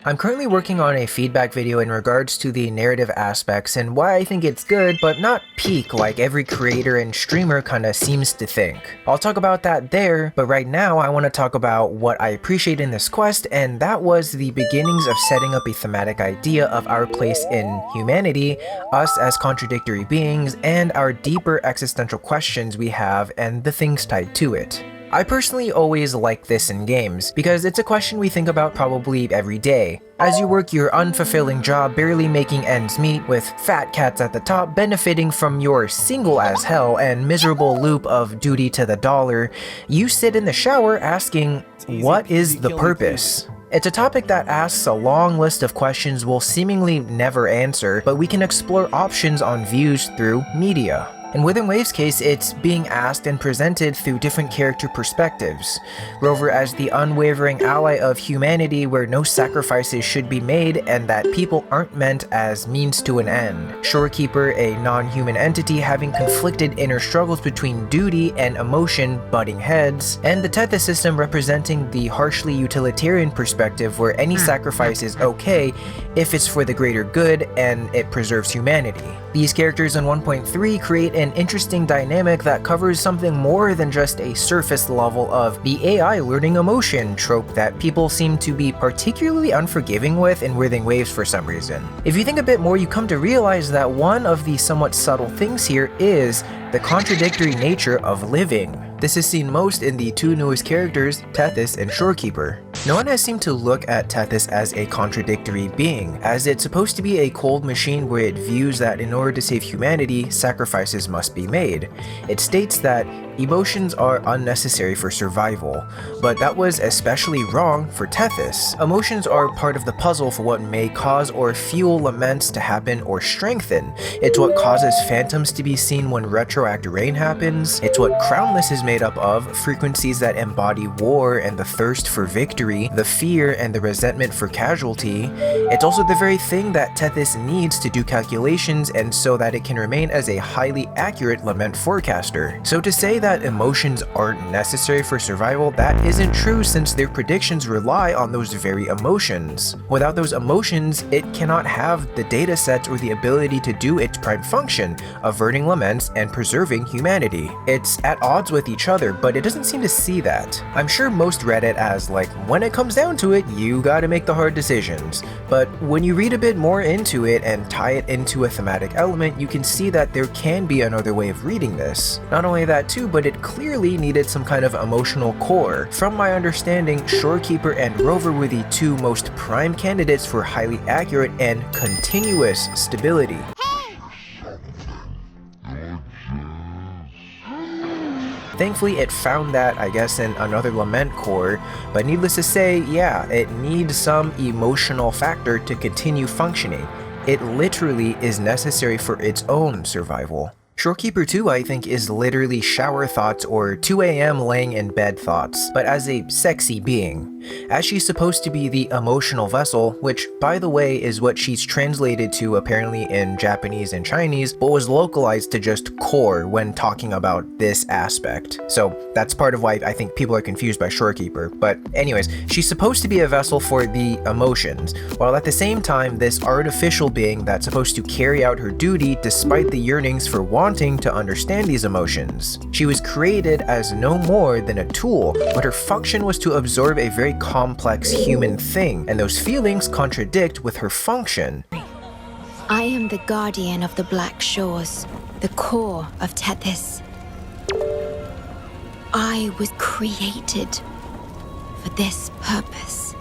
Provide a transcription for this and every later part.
I'm currently working on a feedback video in regards to the narrative aspects and why I think it's good, but not peak like every creator and streamer kinda seems to think. I'll talk about that there, but right now I want to talk about what I appreciate in this quest, and that was the beginnings of setting up a thematic idea of our place in humanity, us as contradictory beings, and our deeper existential questions we have and the things tied to it. I personally always like this in games, because it's a question we think about probably every day. As you work your unfulfilling job barely making ends meet, with fat cats at the top benefiting from your single as hell and miserable loop of duty to the dollar, you sit in the shower asking, what is the purpose? It's a topic that asks a long list of questions we'll seemingly never answer, but we can explore options on views through media. In Wuthering Waves' case, it's being asked and presented through different character perspectives. Rover as the unwavering ally of humanity where no sacrifices should be made and that people aren't meant as means to an end. Shorekeeper, a non-human entity having conflicted inner struggles between duty and emotion butting heads, and the Tethys system representing the harshly utilitarian perspective where any sacrifice is okay if it's for the greater good and it preserves humanity. These characters in 1.3 create an interesting dynamic that covers something more than just a surface level of the AI learning emotion trope that people seem to be particularly unforgiving with in Wuthering Waves for some reason. If you think a bit more, you come to realize that one of the somewhat subtle things here is the contradictory nature of living. This is seen most in the two newest characters, Tethys and Shorekeeper. No one has seemed to look at Tethys as a contradictory being, as it's supposed to be a cold machine where it views that in order to save humanity, sacrifices must be made. It states that emotions are unnecessary for survival, but that was especially wrong for Tethys. Emotions are part of the puzzle for what may cause or fuel laments to happen or strengthen. It's what causes phantoms to be seen when retroact rain happens. It's what Crownless is made up of, frequencies that embody war and the thirst for victory, the fear and the resentment for casualty. It's also the very thing that Tethys needs to do calculations and so that it can remain as a highly accurate lament forecaster. So to say that emotions aren't necessary for survival, that isn't true since their predictions rely on those very emotions. Without those emotions, it cannot have the data sets or the ability to do its prime function, averting laments and preserving humanity. It's at odds with each other, but it doesn't seem to see that. I'm sure most read it as like, when it comes down to it, you gotta make the hard decisions. But when you read a bit more into it and tie it into a thematic element, you can see that there can be another way of reading this. Not only that too, but it clearly needed some kind of emotional core. From my understanding, Shorekeeper and Rover were the two most prime candidates for highly accurate and continuous stability. Thankfully, it found that, I guess, in another lament core, but needless to say, yeah, it needs some emotional factor to continue functioning. It literally is necessary for its own survival. Shorekeeper 2, I think, is literally shower thoughts or 2 AM laying in bed thoughts, but as a sexy being. As she's supposed to be the emotional vessel, which, by the way, is what she's translated to apparently in Japanese and Chinese, but was localized to just core when talking about this aspect. So that's part of why I think people are confused by Shorekeeper. But anyways, she's supposed to be a vessel for the emotions, while at the same time this artificial being that's supposed to carry out her duty despite the yearnings for wanting to understand these emotions. She was created as no more than a tool, but her function was to absorb a very complex human thing, and those feelings contradict with her function. I am the guardian of the Black Shores, the core of Tethys. I was created for this purpose.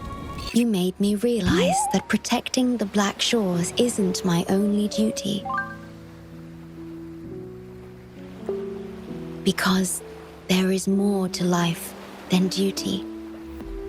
You made me realize that protecting the Black Shores isn't my only duty. Because there is more to life than duty.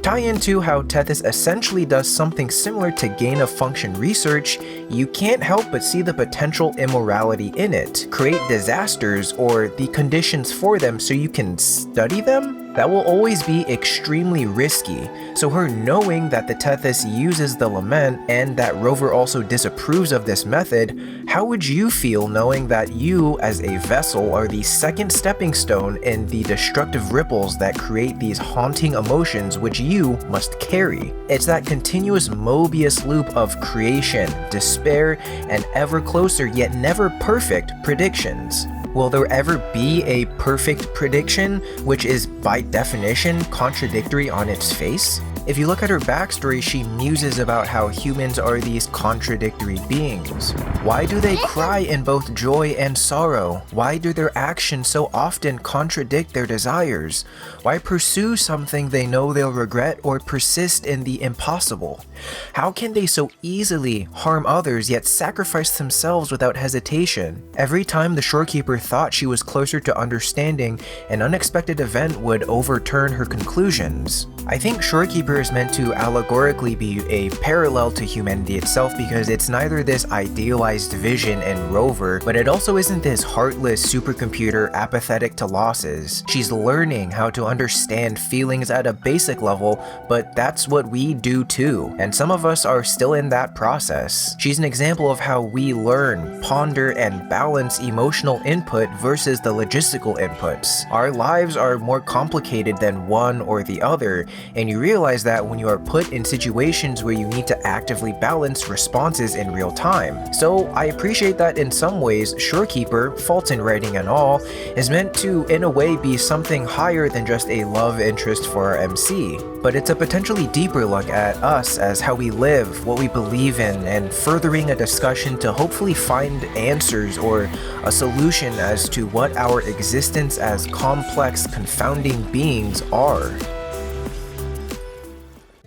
Tie into how Tethys essentially does something similar to gain-of-function research, you can't help but see the potential immorality in it. Create disasters or the conditions for them so you can study them? That will always be extremely risky, so her knowing that the Tethys uses the lament and that Rover also disapproves of this method, how would you feel knowing that you, as a vessel, are the second stepping stone in the destructive ripples that create these haunting emotions which you must carry? It's that continuous Mobius loop of creation, despair, and ever closer yet never perfect predictions. Will there ever be a perfect prediction, which is by definition contradictory on its face? If you look at her backstory, she muses about how humans are these contradictory beings. Why do they cry in both joy and sorrow? Why do their actions so often contradict their desires? Why pursue something they know they'll regret or persist in the impossible? How can they so easily harm others yet sacrifice themselves without hesitation? Every time the Shorekeeper thought she was closer to understanding, an unexpected event would overturn her conclusions. I think Shorekeeper is meant to allegorically be a parallel to humanity itself because it's neither this idealized vision in Rover, but it also isn't this heartless supercomputer apathetic to losses. She's learning how to understand feelings at a basic level, but that's what we do too, and some of us are still in that process. She's an example of how we learn, ponder, and balance emotional input versus the logistical inputs. Our lives are more complicated than one or the other, and you realize that when you are put in situations where you need to actively balance responses in real time. So I appreciate that in some ways, Shorekeeper, faults in writing and all, is meant to in a way be something higher than just a love interest for our MC. But it's a potentially deeper look at us as how we live, what we believe in, and furthering a discussion to hopefully find answers or a solution as to what our existence as complex, confounding beings are.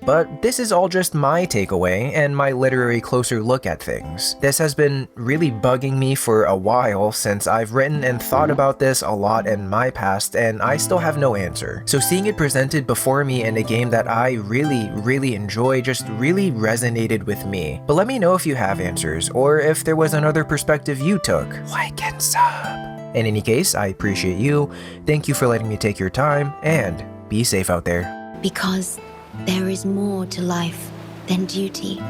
But this is all just my takeaway and my literary closer look at things. This has been really bugging me for a while since I've written and thought about this a lot in my past and I still have no answer. So seeing it presented before me in a game that I really enjoy just really resonated with me. But let me know if you have answers or if there was another perspective you took. Like and sub. In any case, I appreciate you. Thank you for letting me take your time and be safe out there. Because there is more to life than duty.